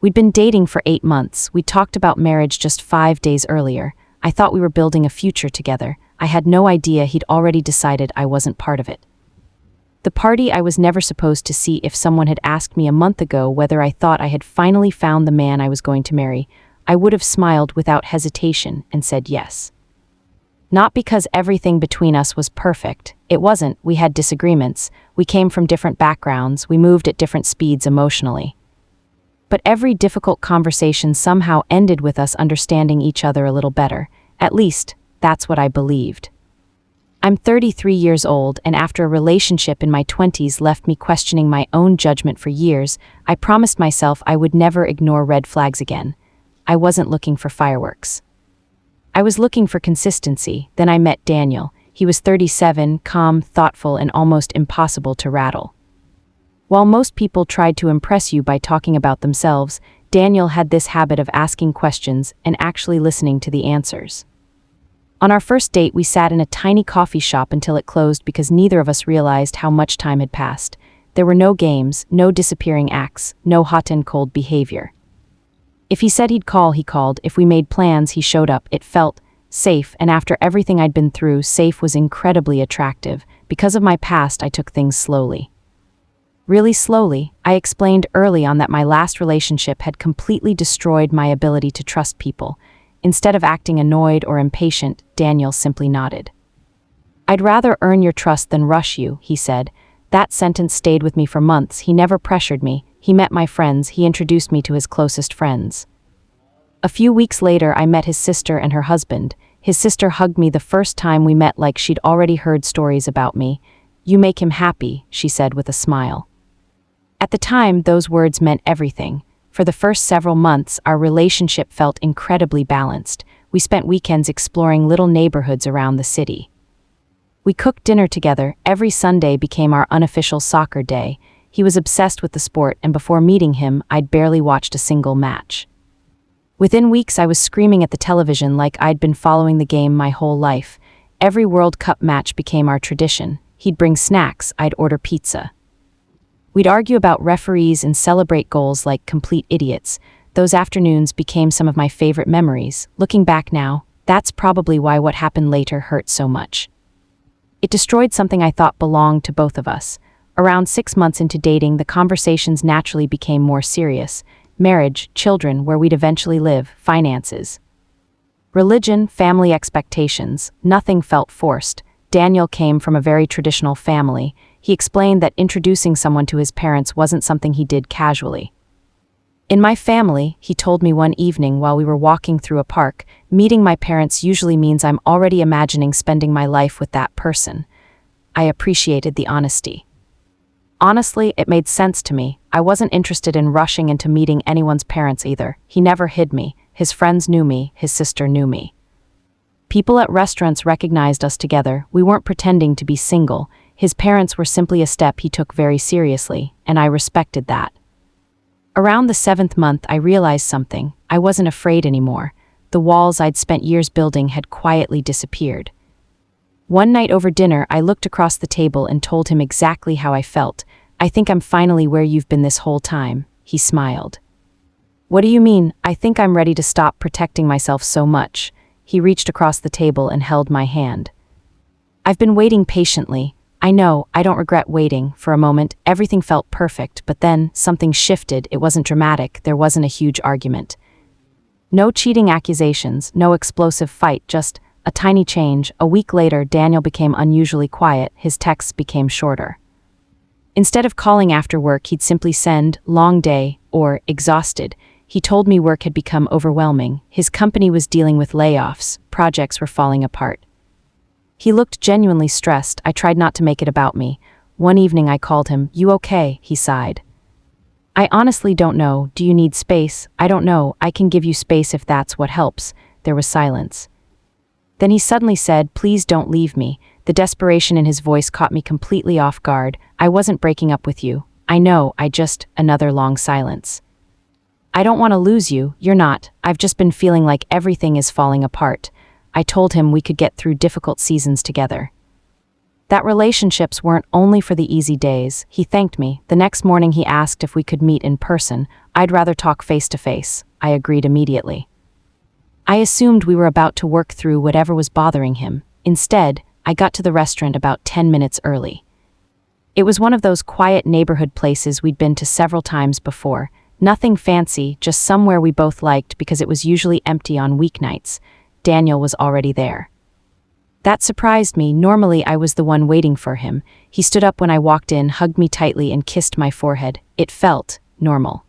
We'd been dating for 8 months. We talked about marriage just 5 days earlier. I thought we were building a future together. I had no idea he'd already decided I wasn't part of it. The party I was never supposed to see. If someone had asked me a month ago whether I thought I had finally found the man I was going to marry, I would have smiled without hesitation and said yes. Not because everything between us was perfect. It wasn't. We had disagreements. We came from different backgrounds. We moved at different speeds emotionally. But every difficult conversation somehow ended with us understanding each other a little better. At least, that's what I believed. I'm 33 years old, and after a relationship in my 20s left me questioning my own judgment for years, I promised myself I would never ignore red flags again. I wasn't looking for fireworks. I was looking for consistency. Then I met Daniel. He was 37, calm, thoughtful, and almost impossible to rattle. While most people tried to impress you by talking about themselves, Daniel had this habit of asking questions and actually listening to the answers. On our first date, we sat in a tiny coffee shop until it closed because neither of us realized how much time had passed. There were no games, no disappearing acts, no hot and cold behavior. If he said he'd call, he called. If we made plans, he showed up. It felt safe, and after everything I'd been through, safe was incredibly attractive. Because of my past, I took things slowly. Really slowly. I explained early on that my last relationship had completely destroyed my ability to trust people. Instead of acting annoyed or impatient, Daniel simply nodded. "I'd rather earn your trust than rush you," he said. That sentence stayed with me for months. He never pressured me. He met my friends. He introduced me to his closest friends. A few weeks later, I met his sister and her husband. His sister hugged me the first time we met like she'd already heard stories about me. "You make him happy," she said with a smile. At the time, those words meant everything. For the first several months, our relationship felt incredibly balanced. We spent weekends exploring little neighborhoods around the city. We cooked dinner together. Every Sunday became our unofficial soccer day. He was obsessed with the sport, and before meeting him, I'd barely watched a single match. Within weeks, I was screaming at the television like I'd been following the game my whole life. Every World Cup match became our tradition. He'd bring snacks, I'd order pizza. We'd argue about referees and celebrate goals like complete idiots. Those afternoons became some of my favorite memories. Looking back now, that's probably why what happened later hurt so much. It destroyed something I thought belonged to both of us. Around 6 months into dating, the conversations naturally became more serious. Marriage, children, where we'd eventually live, finances. Religion, family expectations. Nothing felt forced. Daniel came from a very traditional family. He explained that introducing someone to his parents wasn't something he did casually. "In my family," he told me one evening while we were walking through a park, "meeting my parents usually means I'm already imagining spending my life with that person." I appreciated the honesty. Honestly, it made sense to me. I wasn't interested in rushing into meeting anyone's parents either. He never hid me. His friends knew me. His sister knew me. People at restaurants recognized us together. We weren't pretending to be single. His parents were simply a step he took very seriously, and I respected that. Around the 7th month, I realized something. I wasn't afraid anymore. The walls I'd spent years building had quietly disappeared. One night over dinner, I looked across the table and told him exactly how I felt. "I think I'm finally where you've been this whole time." He smiled. "What do you mean?" "I think I'm ready to stop protecting myself so much." He reached across the table and held my hand. "I've been waiting patiently. I know, I don't regret waiting." For a moment, everything felt perfect, but then something shifted. It wasn't dramatic. There wasn't a huge argument. No cheating accusations, no explosive fight, just a tiny change. A week later, Daniel became unusually quiet. His texts became shorter. Instead of calling after work, he'd simply send, "long day," or "exhausted." He told me work had become overwhelming. His company was dealing with layoffs. Projects were falling apart. He looked genuinely stressed. I tried not to make it about me. One evening I called him. "You okay?" He sighed. "I honestly don't know. Do you need space?" "I don't know. I can give you space if that's what helps." There was silence. Then he suddenly said, "Please don't leave me." The desperation in his voice caught me completely off guard. "I wasn't breaking up with you." "I know, Another long silence. "I don't want to lose you." "You're not. I've just been feeling like everything is falling apart." I told him we could get through difficult seasons together. That relationships weren't only for the easy days. He thanked me. The next morning he asked if we could meet in person. I'd rather talk face to face. I agreed immediately. I assumed we were about to work through whatever was bothering him. Instead, I got to the restaurant about 10 minutes early. It was one of those quiet neighborhood places we'd been to several times before. Nothing fancy, just somewhere we both liked because it was usually empty on weeknights. Daniel was already there. That surprised me. Normally I was the one waiting for him. He stood up when I walked in, hugged me tightly, and kissed my forehead. It felt normal.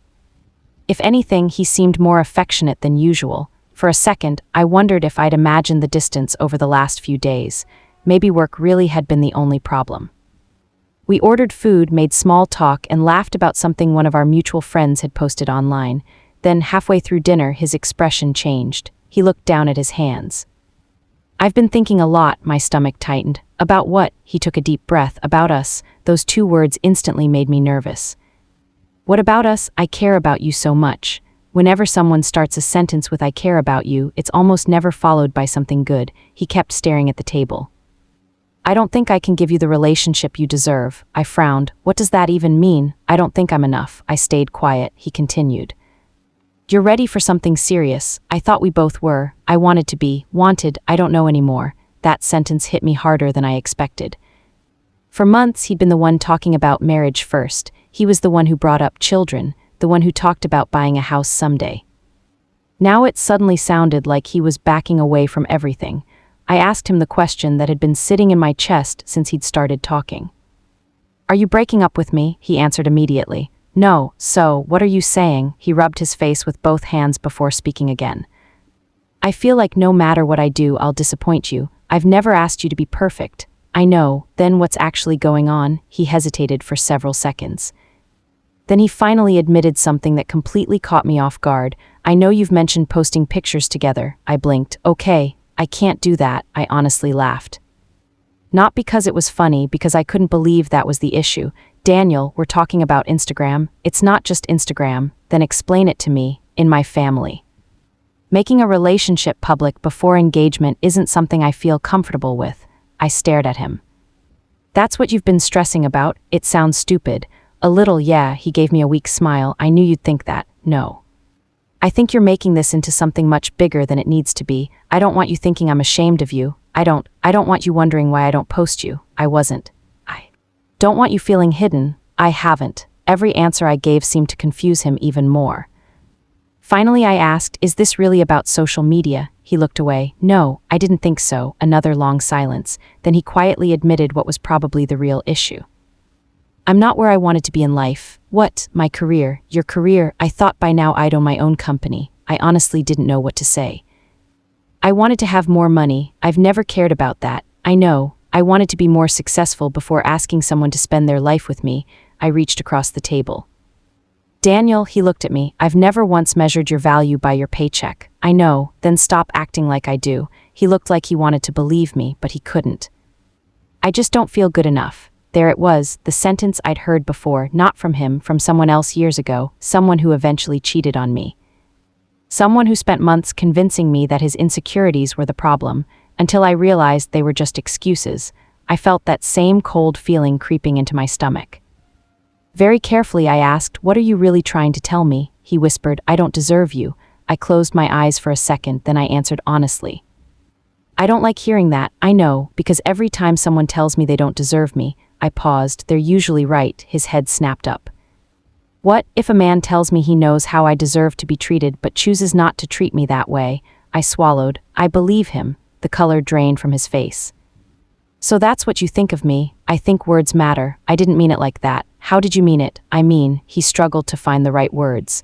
If anything, he seemed more affectionate than usual. For a second, I wondered if I'd imagined the distance over the last few days. Maybe work really had been the only problem. We ordered food, made small talk, and laughed about something one of our mutual friends had posted online. Then, halfway through dinner, his expression changed. He looked down at his hands. "I've been thinking a lot," my stomach tightened. "About what?" He took a deep breath. "About us." Those two words instantly made me nervous. "What about us?" "I care about you so much." Whenever someone starts a sentence with "I care about you," it's almost never followed by something good. He kept staring at the table. "I don't think I can give you the relationship you deserve." I frowned. "What does that even mean?" "I don't think I'm enough." I stayed quiet. He continued. "You're ready for something serious." I thought we both were. I wanted to be. Wanted, I don't know anymore. That sentence hit me harder than I expected. For months, he'd been the one talking about marriage first. He was the one who brought up children, the one who talked about buying a house someday. Now it suddenly sounded like he was backing away from everything. I asked him the question that had been sitting in my chest since he'd started talking. "Are you breaking up with me?" He answered immediately. "No, so, what are you saying?" He rubbed his face with both hands before speaking again. "I feel like no matter what I do, I'll disappoint you. I've never asked you to be perfect." "I know, then what's actually going on?" He hesitated for several seconds. Then he finally admitted something that completely caught me off guard. "I know you've mentioned posting pictures together." I blinked. "Okay, I can't do that." I honestly laughed. Not because it was funny, because I couldn't believe that was the issue. "Daniel, we're talking about Instagram." "It's not just Instagram." "Then explain it to me." "In my family. Making a relationship public before engagement isn't something I feel comfortable with." I stared at him. "That's what you've been stressing about?" "It sounds stupid." "A little, yeah." He gave me a weak smile. "I knew you'd think that." "No. I think you're making this into something much bigger than it needs to be. I don't want you thinking I'm ashamed of you. I don't want you wondering why I don't post you." I wasn't. "I don't want you feeling hidden." "I haven't." Every answer I gave seemed to confuse him even more. Finally I asked, "Is this really about social media?" He looked away. "No, I didn't think so." Another long silence. Then he quietly admitted what was probably the real issue. "I'm not where I wanted to be in life." "What?" "My career." "Your career?" I thought by now I'd own my own company. I honestly didn't know what to say. "I wanted to have more money." "I've never cared about that." "I know. I wanted to be more successful before asking someone to spend their life with me." I reached across the table. "Daniel," he looked at me, "I've never once measured your value by your paycheck." "I know." "Then stop acting like I do." He looked like he wanted to believe me, but he couldn't. "I just don't feel good enough." There it was, the sentence I'd heard before, not from him, from someone else years ago, someone who eventually cheated on me. Someone who spent months convincing me that his insecurities were the problem, until I realized they were just excuses. I felt that same cold feeling creeping into my stomach. Very carefully I asked, "What are you really trying to tell me?" He whispered, "I don't deserve you." I closed my eyes for a second, then I answered honestly. "I don't like hearing that." "I know, because every time someone tells me they don't deserve me." I paused. "They're usually right." His head snapped up. "What if a man tells me he knows how I deserve to be treated but chooses not to treat me that way?" I swallowed. "I believe him." The color drained from his face. "So that's what you think of me?" "I think words matter." "I didn't mean it like that." "How did you mean it?" "I mean," he struggled to find the right words.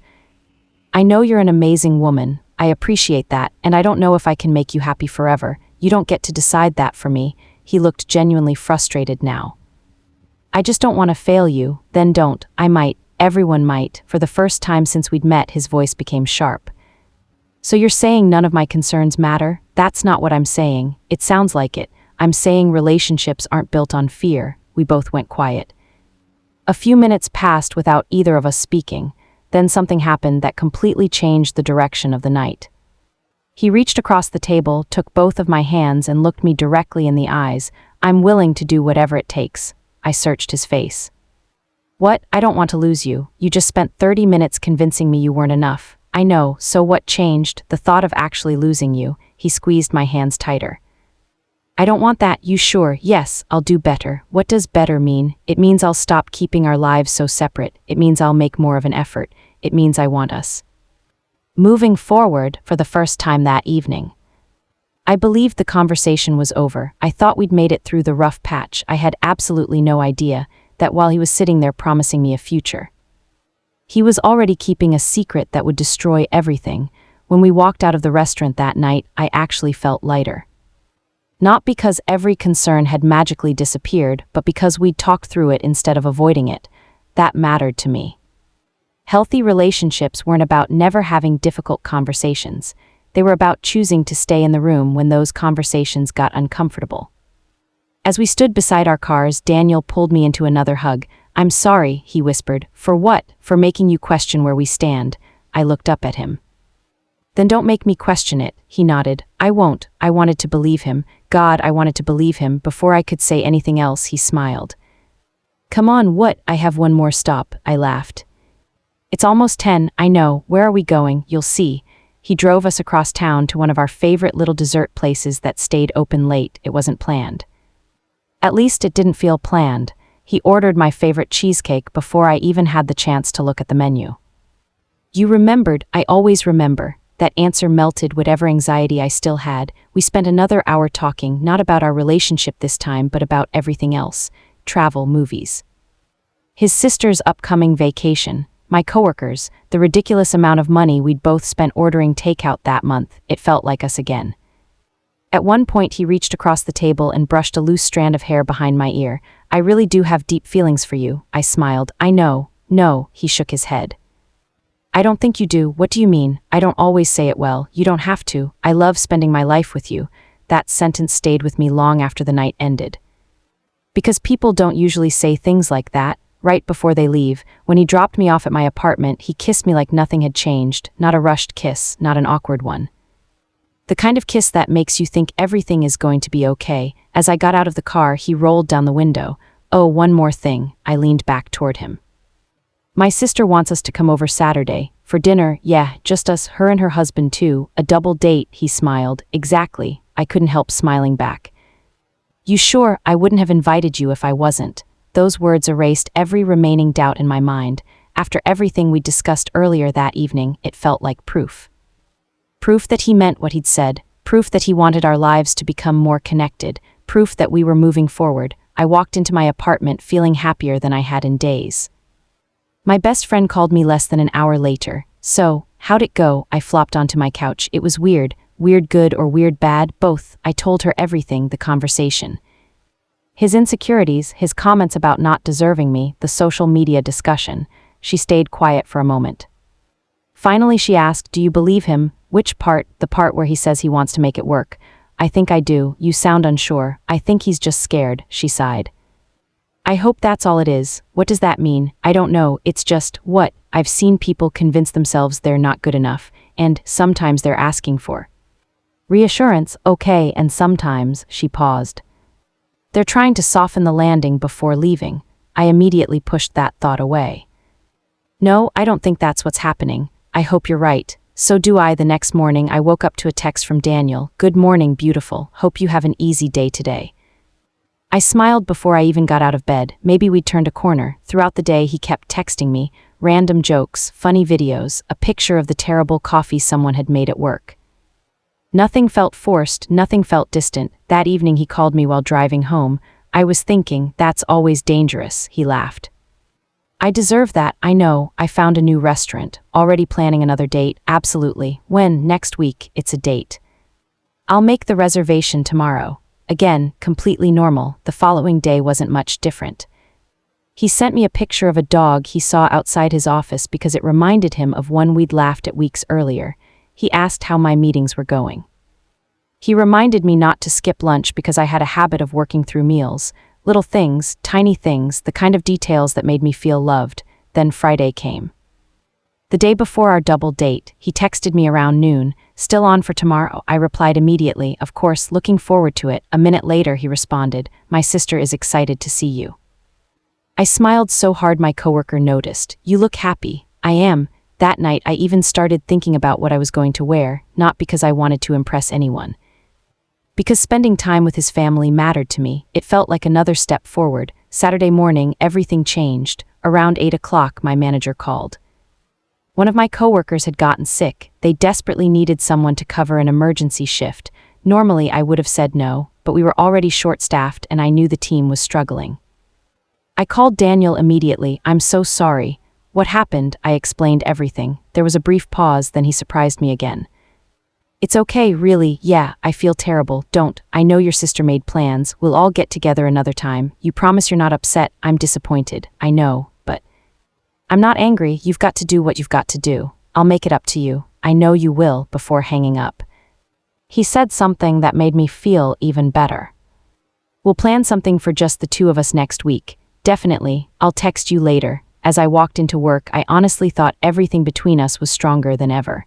"I know you're an amazing woman. I appreciate that, and I don't know if I can make you happy forever. You don't get to decide that for me." He looked genuinely frustrated now. "I just don't want to fail you." "Then don't." "I might. Everyone might." For the first time since we'd met, his voice became sharp. "So you're saying none of my concerns matter?" "That's not what I'm saying." "It sounds like it." "I'm saying relationships aren't built on fear." We both went quiet. A few minutes passed without either of us speaking. Then something happened that completely changed the direction of the night. He reached across the table, took both of my hands, and looked me directly in the eyes. I'm willing to do whatever it takes. I searched his face. What? I don't want to lose you. You just spent 30 minutes convincing me you weren't enough. I know, so what changed? The thought of actually losing you. He squeezed my hands tighter. I don't want that. You sure? Yes, I'll do better. What does better mean? It means I'll stop keeping our lives so separate. It means I'll make more of an effort. It means I want us moving forward for the first time that evening. I believed the conversation was over. I thought we'd made it through the rough patch. I had absolutely no idea that while he was sitting there promising me a future, he was already keeping a secret that would destroy everything. When we walked out of the restaurant that night, I actually felt lighter. Not because every concern had magically disappeared, but because we'd talked through it instead of avoiding it. That mattered to me. Healthy relationships weren't about never having difficult conversations. They were about choosing to stay in the room when those conversations got uncomfortable. As we stood beside our cars, Daniel pulled me into another hug. I'm sorry, he whispered. For what? For making you question where we stand. I looked up at him. Then don't make me question it, he nodded. I won't. I wanted to believe him. God, I wanted to believe him. Before I could say anything else, he smiled. Come on, what? I have one more stop, I laughed. It's almost 10, I know. Where are we going? You'll see. He drove us across town to one of our favorite little dessert places that stayed open late. It wasn't planned. At least it didn't feel planned. He ordered my favorite cheesecake before I even had the chance to look at the menu. You remembered. I always remember. That answer melted whatever anxiety I still had. We spent another hour talking, not about our relationship this time, but about everything else. Travel, movies. His sister's upcoming vacation. My coworkers, the ridiculous amount of money we'd both spent ordering takeout that month. It felt like us again. At one point he reached across the table and brushed a loose strand of hair behind my ear. I really do have deep feelings for you, I smiled. I know. No, he shook his head. I don't think you do. What do you mean? I don't always say it well. You don't have to. I love spending my life with you. That sentence stayed with me long after the night ended. Because people don't usually say things like that. Right before they leave, when he dropped me off at my apartment, he kissed me like nothing had changed. Not a rushed kiss, not an awkward one. The kind of kiss that makes you think everything is going to be okay. As I got out of the car, he rolled down the window. Oh, one more thing. I leaned back toward him. My sister wants us to come over Saturday. For dinner, yeah, just us, her and her husband too. A double date, he smiled. Exactly. I couldn't help smiling back. You sure? I wouldn't have invited you if I wasn't. Those words erased every remaining doubt in my mind. After everything we discussed earlier that evening, it felt like proof. Proof that he meant what he'd said. Proof that he wanted our lives to become more connected. Proof that we were moving forward. I walked into my apartment feeling happier than I had in days. My best friend called me less than an hour later. So, how'd it go? I flopped onto my couch. It was weird. Weird good or weird bad, both. I told her everything, the conversation. His insecurities, his comments about not deserving me, the social media discussion. She stayed quiet for a moment. Finally she asked, do you believe him? Which part? The part where he says he wants to make it work. I think I do. You sound unsure. I think he's just scared, she sighed. I hope that's all it is. What does that mean? I don't know. It's just, what? I've seen people convince themselves they're not good enough, and sometimes they're asking for reassurance, okay, and sometimes, she paused. They're trying to soften the landing before leaving. I immediately pushed that thought away. No, I don't think that's what's happening. I hope you're right. So do I. The next morning, I woke up to a text from Daniel. Good morning, beautiful. Hope you have an easy day today. I smiled before I even got out of bed. Maybe we'd turned a corner. Throughout the day, he kept texting me, random jokes, funny videos, a picture of the terrible coffee someone had made at work. Nothing felt forced, nothing felt distant. That evening he called me while driving home. I was thinking, that's always dangerous, he laughed. I deserve that, I know. I found a new restaurant. Already planning another date, absolutely. When? Next week, it's a date. I'll make the reservation tomorrow. Again, completely normal. The following day wasn't much different. He sent me a picture of a dog he saw outside his office because it reminded him of one we'd laughed at weeks earlier. He asked how my meetings were going. He reminded me not to skip lunch because I had a habit of working through meals. Little things, tiny things, the kind of details that made me feel loved. Then Friday came. The day before our double date, he texted me around noon, "Still on for tomorrow?" I replied immediately, "Of course, looking forward to it." A minute later he responded, "My sister is excited to see you." I smiled so hard my coworker noticed. "You look happy." "I am." That night I even started thinking about what I was going to wear, not because I wanted to impress anyone. Because spending time with his family mattered to me. It felt like another step forward. Saturday morning, everything changed. Around 8 o'clock, my manager called. One of my coworkers had gotten sick. They desperately needed someone to cover an emergency shift. Normally, I would have said no, but we were already short-staffed and I knew the team was struggling. I called Daniel immediately. "I'm so sorry." "What happened?" I explained everything. There was a brief pause, then he surprised me again. "It's okay, really. Yeah, I feel terrible. Don't. I know your sister made plans. We'll all get together another time. You promise you're not upset?" "I'm disappointed. I know, but I'm not angry. You've got to do what you've got to do. I'll make it up to you. I know you will," before hanging up. He said something that made me feel even better. "We'll plan something for just the two of us next week." "Definitely. I'll text you later." As I walked into work, I honestly thought everything between us was stronger than ever.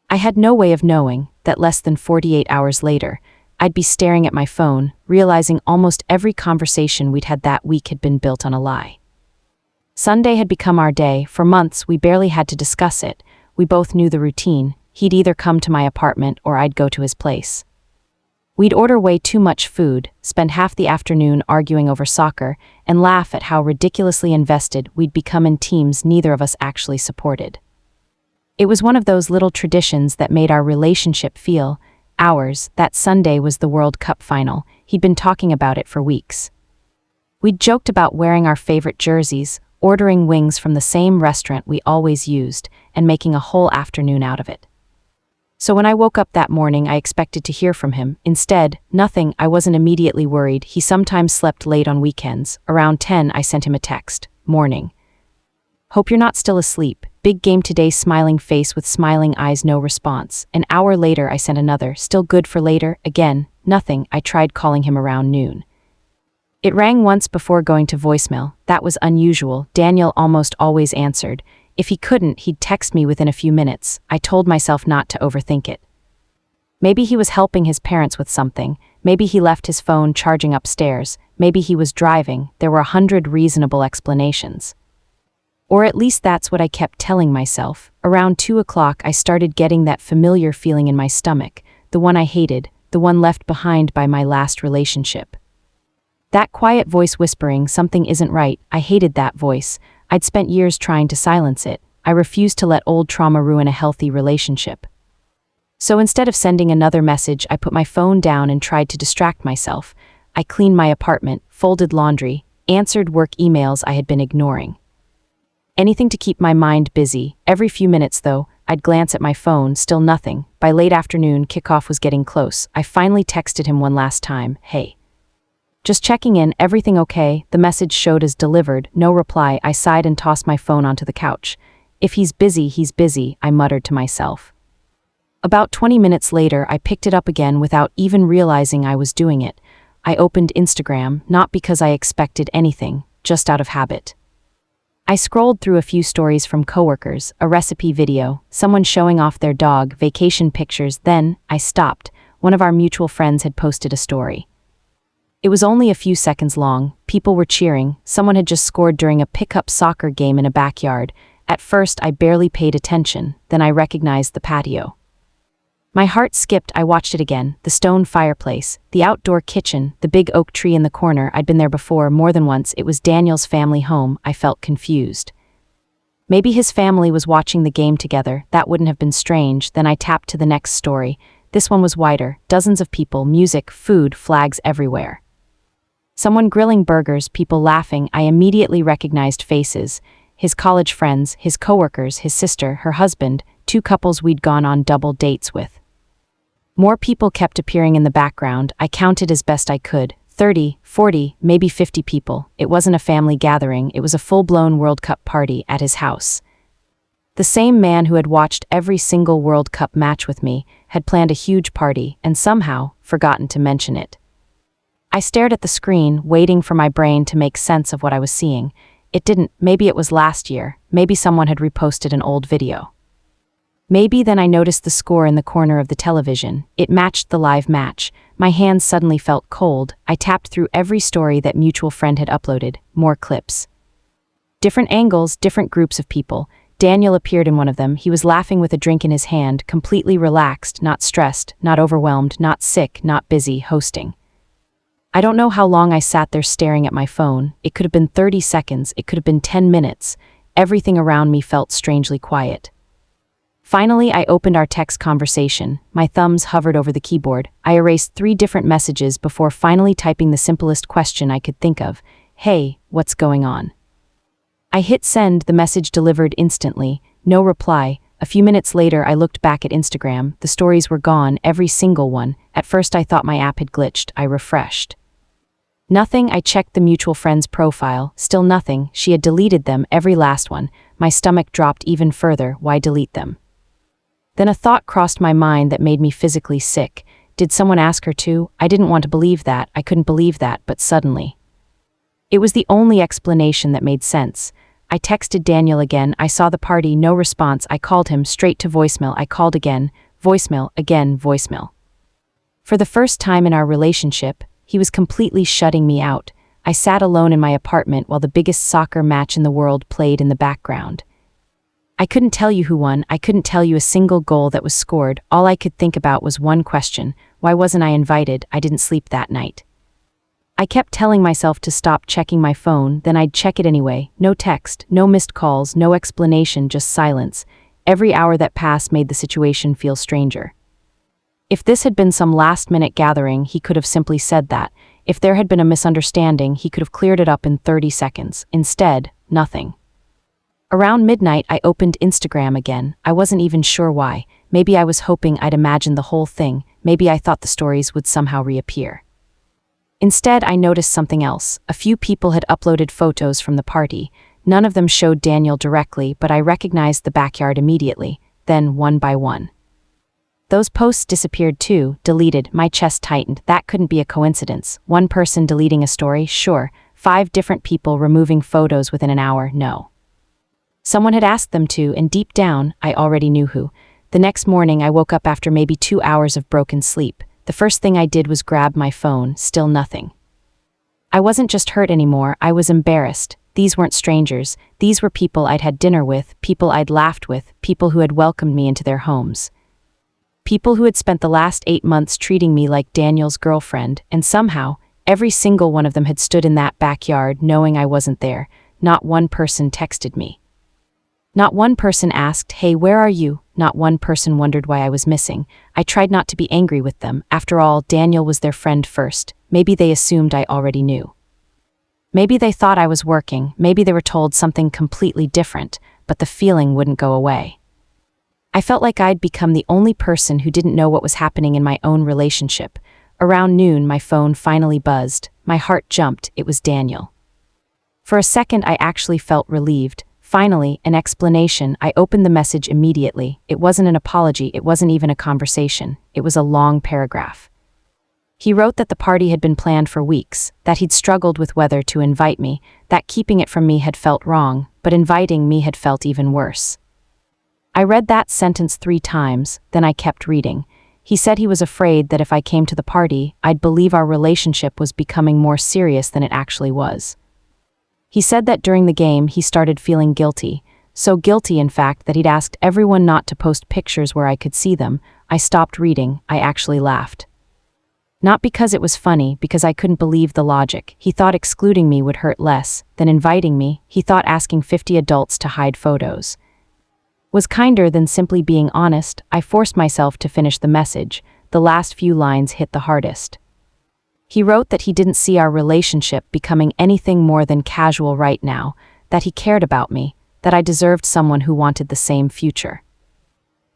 I had no way of knowing that less than 48 hours later, I'd be staring at my phone, realizing almost every conversation we'd had that week had been built on a lie. Sunday had become our day. For months, we barely had to discuss it. We both knew the routine. He'd either come to my apartment or I'd go to his place. We'd order way too much food, spend half the afternoon arguing over soccer, and laugh at how ridiculously invested we'd become in teams neither of us actually supported. It was one of those little traditions that made our relationship feel ours. That Sunday was the World Cup final. He'd been talking about it for weeks. We'd joked about wearing our favorite jerseys, ordering wings from the same restaurant we always used, and making a whole afternoon out of it. So when I woke up that morning, I expected to hear from him. Instead, nothing. I wasn't immediately worried. He sometimes slept late on weekends. Around 10, I sent him a text. "Morning. Hope you're not still asleep. Big game today." Smiling face with smiling eyes, no response. An hour later, I sent another. "Still good for later?" Again, nothing. I tried calling him around noon. It rang once before going to voicemail. That was unusual. Daniel almost always answered. If he couldn't, he'd text me within a few minutes. I told myself not to overthink it. Maybe he was helping his parents with something. Maybe he left his phone charging upstairs. Maybe he was driving. There were 100 reasonable explanations. Or at least that's what I kept telling myself. Around 2 o'clock, I started getting that familiar feeling in my stomach, the one I hated, the one left behind by my last relationship. That quiet voice whispering, "Something isn't right." I hated that voice. I'd spent years trying to silence it. I refused to let old trauma ruin a healthy relationship. So instead of sending another message, I put my phone down and tried to distract myself. I cleaned my apartment, folded laundry, answered work emails I had been ignoring. Anything to keep my mind busy. Every few minutes, though, I'd glance at my phone, still nothing. By late afternoon, kickoff was getting close. I finally texted him one last time. "Hey. Just checking in, everything okay?" The message showed as delivered, no reply. I sighed and tossed my phone onto the couch. "If he's busy," I muttered to myself. About 20 minutes later, I picked it up again without even realizing I was doing it. I opened Instagram, not because I expected anything, just out of habit. I scrolled through a few stories from coworkers, a recipe video, someone showing off their dog, vacation pictures. Then, I stopped. One of our mutual friends had posted a story. It was only a few seconds long. People were cheering. Someone had just scored during a pickup soccer game in a backyard. At first, I barely paid attention. Then I recognized the patio. My heart skipped. I watched it again. The stone fireplace, the outdoor kitchen, the big oak tree in the corner. I'd been there before, more than once. It was Daniel's family home. I felt confused. Maybe his family was watching the game together. That wouldn't have been strange. Then I tapped to the next story. This one was wider. Dozens of people, music, food, flags everywhere. Someone grilling burgers, people laughing. I immediately recognized faces. His college friends, his coworkers, his sister, her husband, 2 couples we'd gone on double dates with. More people kept appearing in the background. I counted as best I could. 30, 40, maybe 50 people. It wasn't a family gathering. It was a full-blown World Cup party at his house. The same man who had watched every single World Cup match with me had planned a huge party and somehow forgotten to mention it. I stared at the screen, waiting for my brain to make sense of what I was seeing. It didn't. Maybe it was last year. Maybe someone had reposted an old video. Maybe then I noticed the score in the corner of the television. It matched the live match. My hands suddenly felt cold. I tapped through every story that mutual friend had uploaded. More clips. Different angles, different groups of people. Daniel appeared in one of them. He was laughing with a drink in his hand, completely relaxed, not stressed, not overwhelmed, not sick, not busy, hosting. I don't know how long I sat there staring at my phone. It could have been 30 seconds. It could have been 10 minutes. Everything around me felt strangely quiet. Finally, I opened our text conversation. My thumbs hovered over the keyboard. I erased 3 different messages before finally typing the simplest question I could think of. Hey, what's going on? I hit send, the message delivered instantly. No reply. A few minutes later, I looked back at Instagram. The stories were gone, every single one. At first, I thought my app had glitched. I refreshed. Nothing. I checked the mutual friend's profile. Still nothing. She had deleted them, every last one. My stomach dropped even further. Why delete them? Then a thought crossed my mind that made me physically sick. Did someone ask her to? I didn't want to believe that. I couldn't believe that, but suddenly. It was the only explanation that made sense. I texted Daniel again. I saw the party, no response. I called him, straight to voicemail. I called again, voicemail, again, voicemail. For the first time in our relationship, he was completely shutting me out. I sat alone in my apartment while the biggest soccer match in the world played in the background. I couldn't tell you who won. I couldn't tell you a single goal that was scored. All I could think about was one question. Why wasn't I invited? I didn't sleep that night. I kept telling myself to stop checking my phone, then I'd check it anyway. No text, no missed calls, no explanation, just silence. Every hour that passed made the situation feel stranger. If this had been some last-minute gathering, he could have simply said that. If there had been a misunderstanding, he could have cleared it up in 30 seconds. Instead, nothing. Around midnight, I opened Instagram again. I wasn't even sure why. Maybe I was hoping I'd imagined the whole thing. Maybe I thought the stories would somehow reappear. Instead, I noticed something else. A few people had uploaded photos from the party. None of them showed Daniel directly, but I recognized the backyard immediately. Then, one by one, those posts disappeared too, deleted. My chest tightened. That couldn't be a coincidence. One person deleting a story, sure. 5 different people removing photos within an hour, no. Someone had asked them to, and deep down, I already knew who. The next morning, I woke up after maybe 2 hours of broken sleep. The first thing I did was grab my phone, still nothing. I wasn't just hurt anymore, I was embarrassed. These weren't strangers. These were people I'd had dinner with, people I'd laughed with, people who had welcomed me into their homes. People who had spent the last 8 months treating me like Daniel's girlfriend, and somehow, every single one of them had stood in that backyard knowing I wasn't there. Not one person texted me. Not one person asked, hey, where are you? Not one person wondered why I was missing. I tried not to be angry with them. After all, Daniel was their friend first. Maybe they assumed I already knew. Maybe they thought I was working. Maybe they were told something completely different, but the feeling wouldn't go away. I felt like I'd become the only person who didn't know what was happening in my own relationship. Around noon, my phone finally buzzed. My heart jumped. It was Daniel. For a second, I actually felt relieved. Finally, an explanation. I opened the message immediately. It wasn't an apology. It wasn't even a conversation. It was a long paragraph. He wrote that the party had been planned for weeks, that he'd struggled with whether to invite me, that keeping it from me had felt wrong, but inviting me had felt even worse. I read that sentence 3 times, then I kept reading. He said he was afraid that if I came to the party, I'd believe our relationship was becoming more serious than it actually was. He said that during the game he started feeling guilty, so guilty in fact that he'd asked everyone not to post pictures where I could see them. I stopped reading. I actually laughed. Not because it was funny, because I couldn't believe the logic. He thought excluding me would hurt less than inviting me. He thought asking 50 adults to hide photos was kinder than simply being honest. I forced myself to finish the message. The last few lines hit the hardest. He wrote that he didn't see our relationship becoming anything more than casual right now, that he cared about me, that I deserved someone who wanted the same future.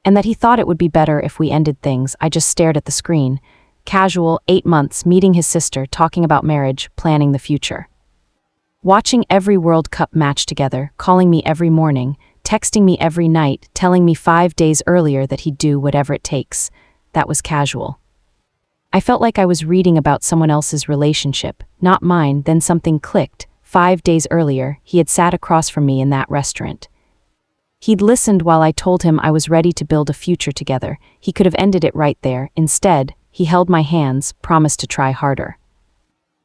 And that he thought it would be better if we ended things. I just stared at the screen. Casual, 8 months, meeting his sister, talking about marriage, planning the future. Watching every World Cup match together, calling me every morning, texting me every night, telling me 5 days earlier that he'd do whatever it takes. That was casual. I felt like I was reading about someone else's relationship, not mine. Then something clicked. 5 days earlier, he had sat across from me in that restaurant. He'd listened while I told him I was ready to build a future together. He could have ended it right there. Instead, he held my hands, promised to try harder.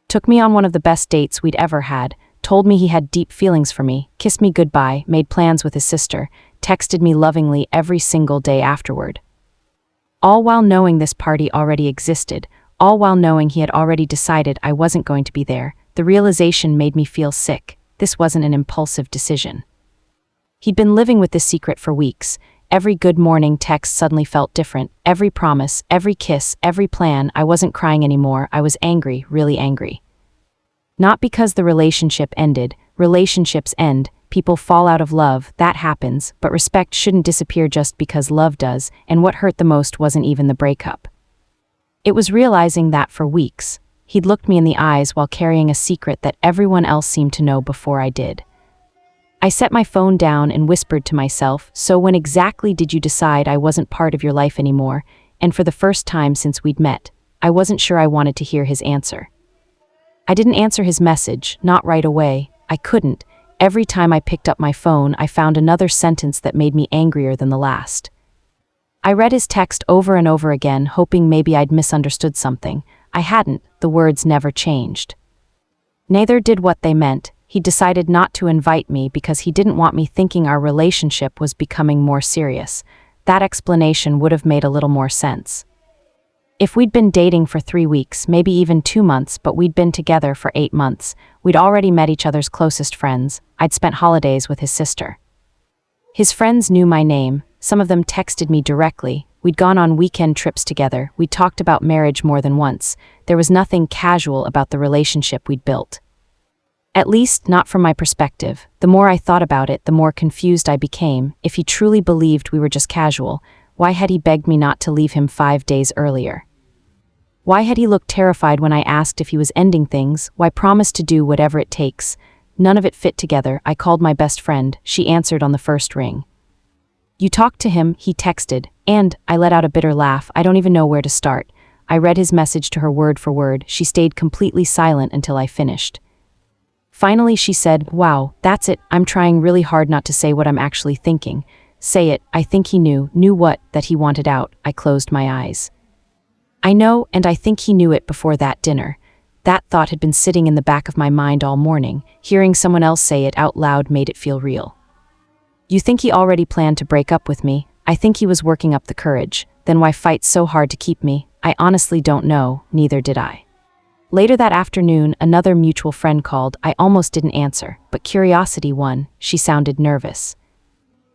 Took me on one of the best dates we'd ever had, told me he had deep feelings for me, kissed me goodbye, made plans with his sister, texted me lovingly every single day afterward. All while knowing this party already existed, all while knowing he had already decided I wasn't going to be there. The realization made me feel sick. This wasn't an impulsive decision. He'd been living with this secret for weeks. Every good morning text suddenly felt different. Every promise, every kiss, every plan. I wasn't crying anymore. I was angry, really angry. Not because the relationship ended. Relationships end. People fall out of love. That happens. But respect shouldn't disappear just because love does. And what hurt the most wasn't even the breakup. It was realizing that for weeks, he'd looked me in the eyes while carrying a secret that everyone else seemed to know before I did. I set my phone down and whispered to myself, "So when exactly did you decide I wasn't part of your life anymore?" And for the first time since we'd met, I wasn't sure I wanted to hear his answer. I didn't answer his message, not right away. I couldn't. Every time I picked up my phone, I found another sentence that made me angrier than the last. I read his text over and over again, hoping maybe I'd misunderstood something. I hadn't. The words never changed. Neither did what they meant. He decided not to invite me because he didn't want me thinking our relationship was becoming more serious. That explanation would have made a little more sense. If we'd been dating for 3 weeks, maybe even 2 months, but we'd been together for 8 months, we'd already met each other's closest friends. I'd spent holidays with his sister. His friends knew my name. Some of them texted me directly. We'd gone on weekend trips together. We'd talked about marriage more than once. There was nothing casual about the relationship we'd built. At least, not from my perspective. The more I thought about it, the more confused I became. If he truly believed we were just casual, why had he begged me not to leave him 5 days earlier? Why had he looked terrified when I asked if he was ending things? Why promise to do whatever it takes? None of it fit together. I called my best friend. She answered on the first ring. "You talked to him," he texted, and I let out a bitter laugh. I don't even know where to start. I read his message to her word for word. She stayed completely silent until I finished. Finally, she said, "Wow, that's it. I'm trying really hard not to say what I'm actually thinking." Say it. I think he knew. Knew what? That he wanted out. I closed my eyes. I know, and I think he knew it before that dinner. That thought had been sitting in the back of my mind all morning. Hearing someone else say it out loud made it feel real. "You think he already planned to break up with me?" "I think he was working up the courage." "Then why fight so hard to keep me?" "I honestly don't know. Neither did I." Later that afternoon, another mutual friend called. I almost didn't answer, but curiosity won. She sounded nervous.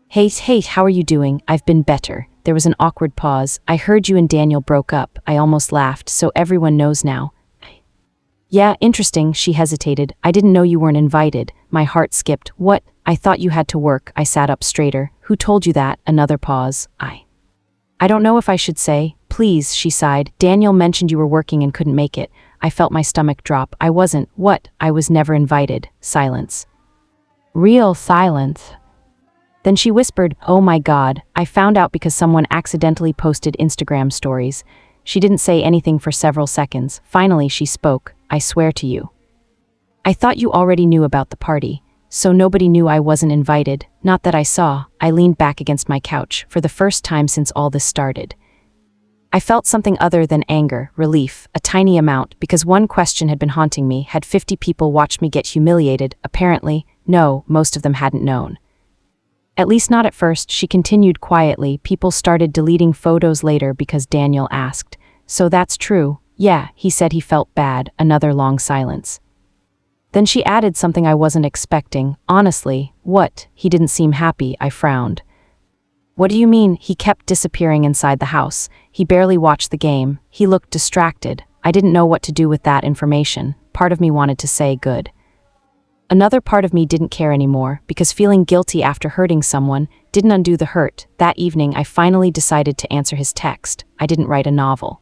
Hey, how are you doing?" "I've been better." There was an awkward pause. "I heard you and Daniel broke up." I almost laughed. "So everyone knows now." "Yeah, interesting." She hesitated. "I didn't know you weren't invited." My heart skipped. "What?" "I thought you had to work." I sat up straighter. "Who told you that?" Another pause. I don't know if I should say." "Please," she sighed. "Daniel mentioned you were working and couldn't make it." I felt my stomach drop. "I wasn't." "What?" "I was never invited." Silence. Real silence. Then she whispered, "Oh my God, I found out because someone accidentally posted Instagram stories." She didn't say anything for several seconds. Finally, she spoke. "I swear to you. I thought you already knew about the party. So nobody knew I wasn't invited." "Not that I saw." I leaned back against my couch, for the first time since all this started. I felt something other than anger, relief, a tiny amount, because one question had been haunting me. Had 50 people watched me get humiliated? Apparently, no, most of them hadn't known. At least not at first. She continued quietly. "People started deleting photos later because Daniel asked." "So that's true?" "Yeah," he said. He felt bad. Another long silence. Then she added something I wasn't expecting. "Honestly." "What?" He didn't seem happy. I frowned. "What do you mean?" He kept disappearing inside the house. He barely watched the game. He looked distracted. I didn't know what to do with that information. Part of me wanted to say good. Another part of me didn't care anymore, because feeling guilty after hurting someone didn't undo the hurt. That evening, I finally decided to answer his text. I didn't write a novel.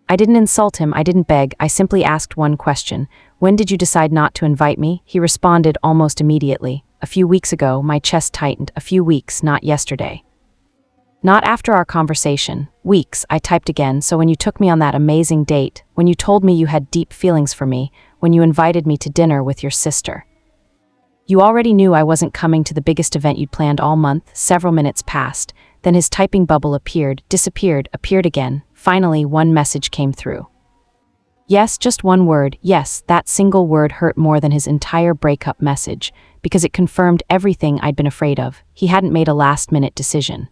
I didn't insult him. I didn't beg. I simply asked one question. "When did you decide not to invite me?" He responded almost immediately. "A few weeks ago." My chest tightened. "A few weeks, not yesterday." "Not after our conversation." "Weeks." I typed again. "So when you took me on that amazing date, when you told me you had deep feelings for me, when you invited me to dinner with your sister. You already knew I wasn't coming to the biggest event you'd planned all month. Several minutes passed, then his typing bubble appeared, disappeared, appeared again. Finally, one message came through. Yes, just one word. Yes, that single word hurt more than his entire breakup message, because it confirmed everything I'd been afraid of. He hadn't made a last-minute decision.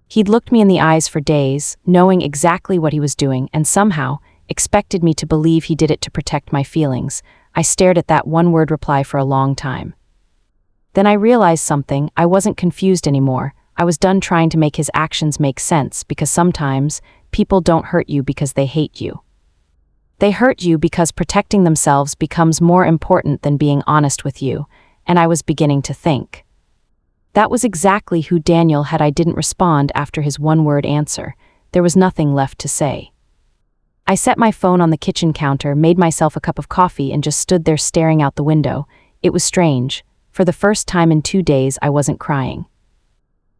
He'd looked me in the eyes for days, knowing exactly what he was doing, and somehow expected me to believe he did it to protect my feelings. I stared at that one-word reply for a long time. Then I realized something. I wasn't confused anymore. I was done trying to make his actions make sense, because sometimes people don't hurt you because they hate you. They hurt you because protecting themselves becomes more important than being honest with you, and I was beginning to think. That was exactly who Daniel had. I didn't respond after his one-word answer. There was nothing left to say. I set my phone on the kitchen counter, made myself a cup of coffee, and just stood there staring out the window. It was strange. For the first time in 2 days, I wasn't crying.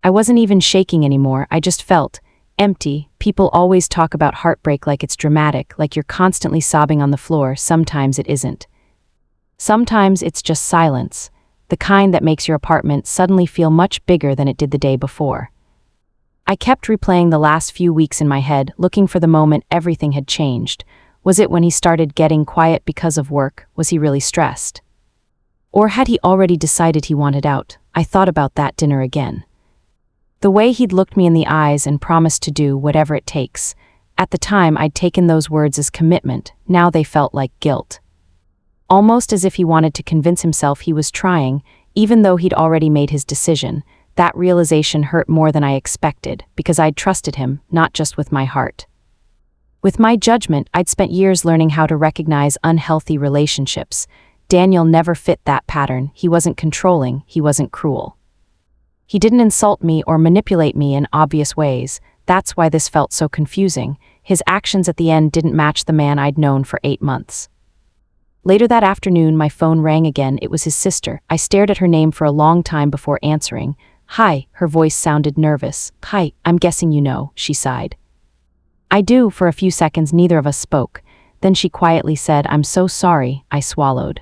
I wasn't even shaking anymore. I just felt empty. People always talk about heartbreak like it's dramatic, like you're constantly sobbing on the floor. Sometimes it isn't. Sometimes it's just silence, the kind that makes your apartment suddenly feel much bigger than it did the day before. I kept replaying the last few weeks in my head, looking for the moment everything had changed. Was it when he started getting quiet because of work? Was he really stressed? Or had he already decided he wanted out? I thought about that dinner again. The way he'd looked me in the eyes and promised to do whatever it takes. At the time, I'd taken those words as commitment. Now they felt like guilt. Almost as if he wanted to convince himself he was trying, even though he'd already made his decision. That realization hurt more than I expected, because I'd trusted him, not just with my heart. With my judgment, I'd spent years learning how to recognize unhealthy relationships. Daniel never fit that pattern. He wasn't controlling, he wasn't cruel. He didn't insult me or manipulate me in obvious ways. That's why this felt so confusing. His actions at the end didn't match the man I'd known for 8 months. Later that afternoon, my phone rang again. It was his sister. I stared at her name for a long time before answering. "Hi," her voice sounded nervous. "Hi, I'm guessing you know," she sighed. "I do." For a few seconds, neither of us spoke. Then she quietly said, "I'm so sorry." I swallowed.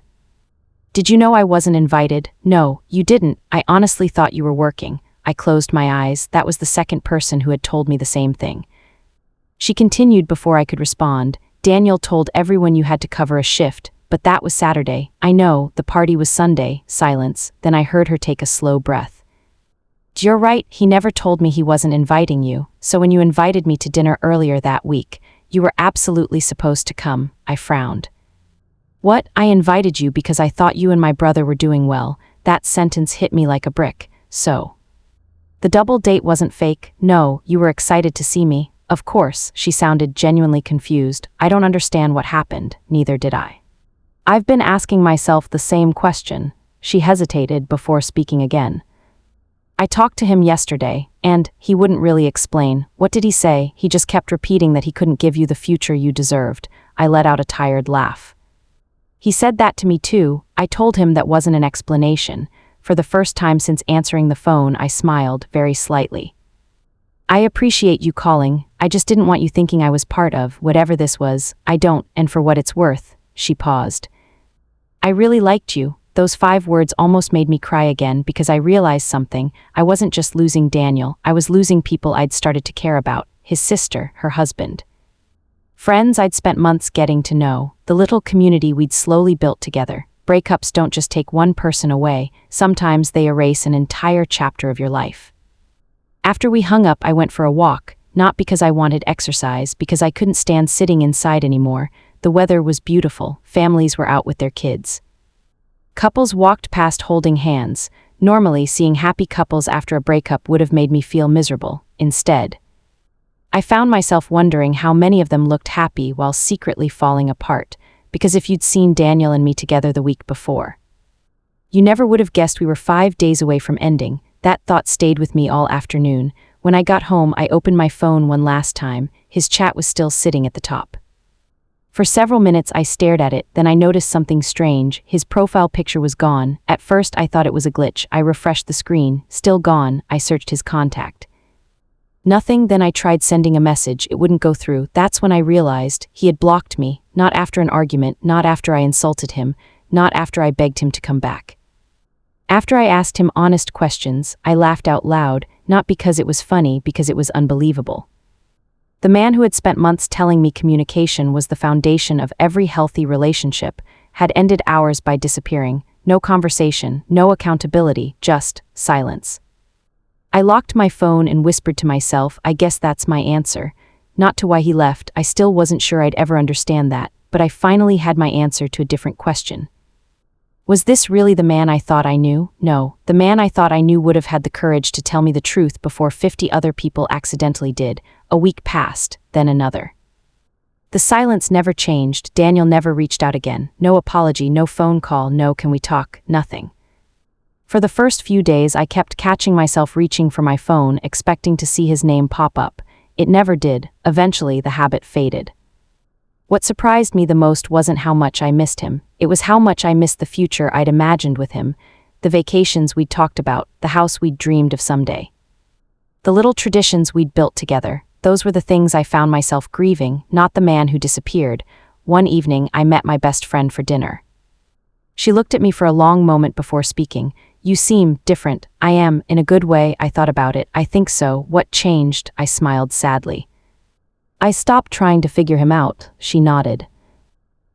"Did you know I wasn't invited?" "No, you didn't. I honestly thought you were working." I closed my eyes. That was the second person who had told me the same thing. She continued before I could respond. "Daniel told everyone you had to cover a shift, but that was Saturday." "I know, the party was Sunday." Silence. Then I heard her take a slow breath. "You're right, he never told me he wasn't inviting you. So when you invited me to dinner earlier that week, you were absolutely supposed to come." I frowned. "What? I invited you because I thought you and my brother were doing well." That sentence hit me like a brick. "So the double date wasn't fake?" "No, you were excited to see me." "Of course." She sounded genuinely confused. "I don't understand what happened." Neither did I. "I've been asking myself the same question." She hesitated before speaking again. "I talked to him yesterday, and he wouldn't really explain." "What did he say?" "He just kept repeating that he couldn't give you the future you deserved." I let out a tired laugh. "He said that to me too." I told him that wasn't an explanation. For the first time since answering the phone, I smiled, very slightly. "I appreciate you calling. I just didn't want you thinking I was part of whatever this was." "I don't, and for what it's worth." She paused. "I really liked you." Those 5 words almost made me cry again, because I realized something. I wasn't just losing Daniel, I was losing people I'd started to care about. His sister, her husband. Friends I'd spent months getting to know, the little community we'd slowly built together. Breakups don't just take one person away, sometimes they erase an entire chapter of your life. After we hung up, I went for a walk, not because I wanted exercise, because I couldn't stand sitting inside anymore. The weather was beautiful, families were out with their kids. Couples walked past holding hands. Normally, seeing happy couples after a breakup would have made me feel miserable. Instead, I found myself wondering how many of them looked happy while secretly falling apart, because if you'd seen Daniel and me together the week before, you never would have guessed we were 5 days away from ending. That thought stayed with me all afternoon. When I got home, I opened my phone one last time. His chat was still sitting at the top. For several minutes I stared at it, then I noticed something strange. His profile picture was gone. At first I thought it was a glitch. I refreshed the screen. Still gone. I searched his contact. Nothing. Then I tried sending a message. It wouldn't go through. That's when I realized he had blocked me, not after an argument, not after I insulted him, not after I begged him to come back. After I asked him honest questions, I laughed out loud, not because it was funny, because it was unbelievable. The man who had spent months telling me communication was the foundation of every healthy relationship had ended hours by disappearing. No conversation, no accountability, just silence. I locked my phone and whispered to myself, I guess that's my answer. Not to why he left. I still wasn't sure I'd ever understand that, but I finally had my answer to a different question. Was this really the man I thought I knew? No, the man I thought I knew would have had the courage to tell me the truth before 50 other people accidentally did. A week passed, then another. The silence never changed. Daniel never reached out again. No apology, no phone call, no can we talk, nothing. For the first few days, I kept catching myself reaching for my phone, expecting to see his name pop up. It never did. Eventually, the habit faded. What surprised me the most wasn't how much I missed him. It was how much I missed the future I'd imagined with him, the vacations we'd talked about, the house we'd dreamed of someday. The little traditions we'd built together, those were the things I found myself grieving, not the man who disappeared. One evening, I met my best friend for dinner. She looked at me for a long moment before speaking. You seem different. I am, in a good way. I thought about it. I think so. What changed? I smiled sadly. I stopped trying to figure him out. She nodded.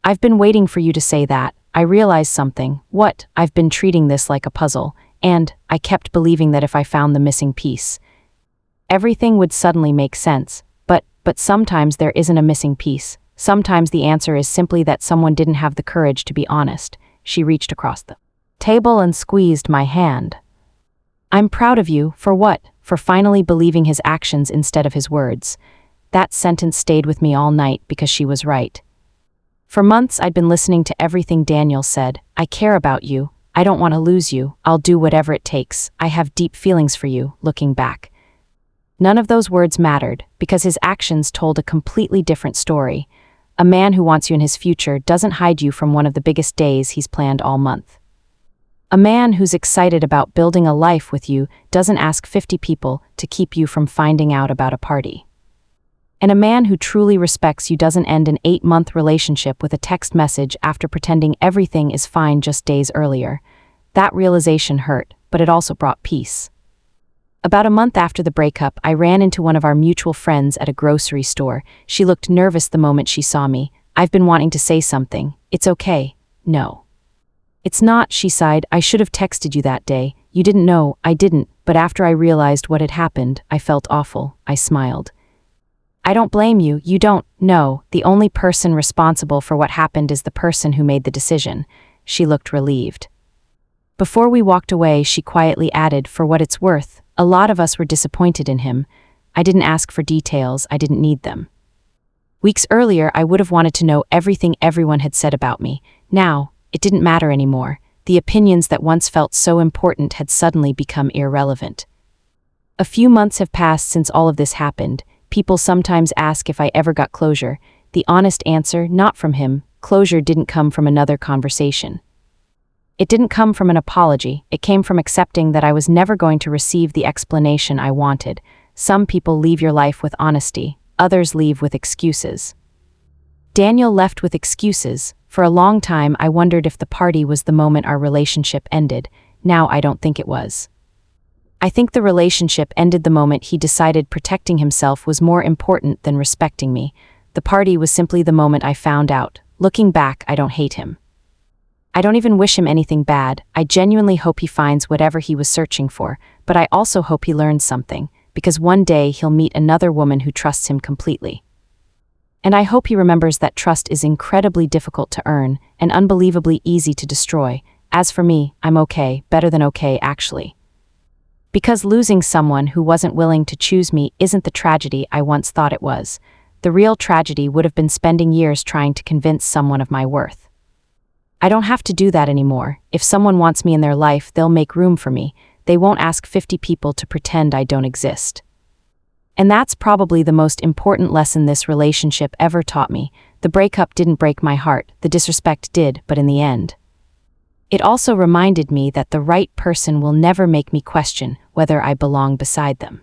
I've been waiting for you to say that. I realized something. What? I've been treating this like a puzzle, and I kept believing that if I found the missing piece, everything would suddenly make sense. But sometimes there isn't a missing piece. Sometimes the answer is simply that someone didn't have the courage to be honest. She reached across the table and squeezed my hand. I'm proud of you. For what? For finally believing his actions instead of his words. That sentence stayed with me all night because she was right. For months I'd been listening to everything Daniel said. I care about you. I don't want to lose you. I'll do whatever it takes. I have deep feelings for you, looking back. None of those words mattered because his actions told a completely different story. A man who wants you in his future doesn't hide you from one of the biggest days he's planned all month. A man who's excited about building a life with you doesn't ask 50 people to keep you from finding out about a party. And a man who truly respects you doesn't end an 8-month relationship with a text message after pretending everything is fine just days earlier. That realization hurt, but it also brought peace. About a month after the breakup, I ran into one of our mutual friends at a grocery store. She looked nervous the moment she saw me. I've been wanting to say something. It's okay. No. It's not, she sighed. I should have texted you that day. You didn't know. I didn't, but after I realized what had happened, I felt awful. I smiled. I don't blame you. You don't know. The only person responsible for what happened is the person who made the decision. She looked relieved. Before we walked away, she quietly added, for what it's worth, a lot of us were disappointed in him. I didn't ask for details. I didn't need them. Weeks earlier, I would have wanted to know everything everyone had said about me. Now, it didn't matter anymore. The opinions that once felt so important had suddenly become irrelevant. A few months have passed since all of this happened. People sometimes ask if I ever got closure. The honest answer, not from him. Closure didn't come from another conversation. It didn't come from an apology. It came from accepting that I was never going to receive the explanation I wanted. Some people leave your life with honesty. Others leave with excuses. Daniel left with excuses. For a long time, I wondered if the party was the moment our relationship ended. Now I don't think it was. I think the relationship ended the moment he decided protecting himself was more important than respecting me. The party was simply the moment I found out. Looking back, I don't hate him. I don't even wish him anything bad. I genuinely hope he finds whatever he was searching for, but I also hope he learns something, because one day he'll meet another woman who trusts him completely. And I hope he remembers that trust is incredibly difficult to earn and unbelievably easy to destroy. As for me, I'm okay, better than okay, actually. Because losing someone who wasn't willing to choose me isn't the tragedy I once thought it was. The real tragedy would have been spending years trying to convince someone of my worth. I don't have to do that anymore. If someone wants me in their life, they'll make room for me. They won't ask 50 people to pretend I don't exist. And that's probably the most important lesson this relationship ever taught me. The breakup didn't break my heart. The disrespect did, but in the end. It also reminded me that the right person will never make me question whether I belong beside them.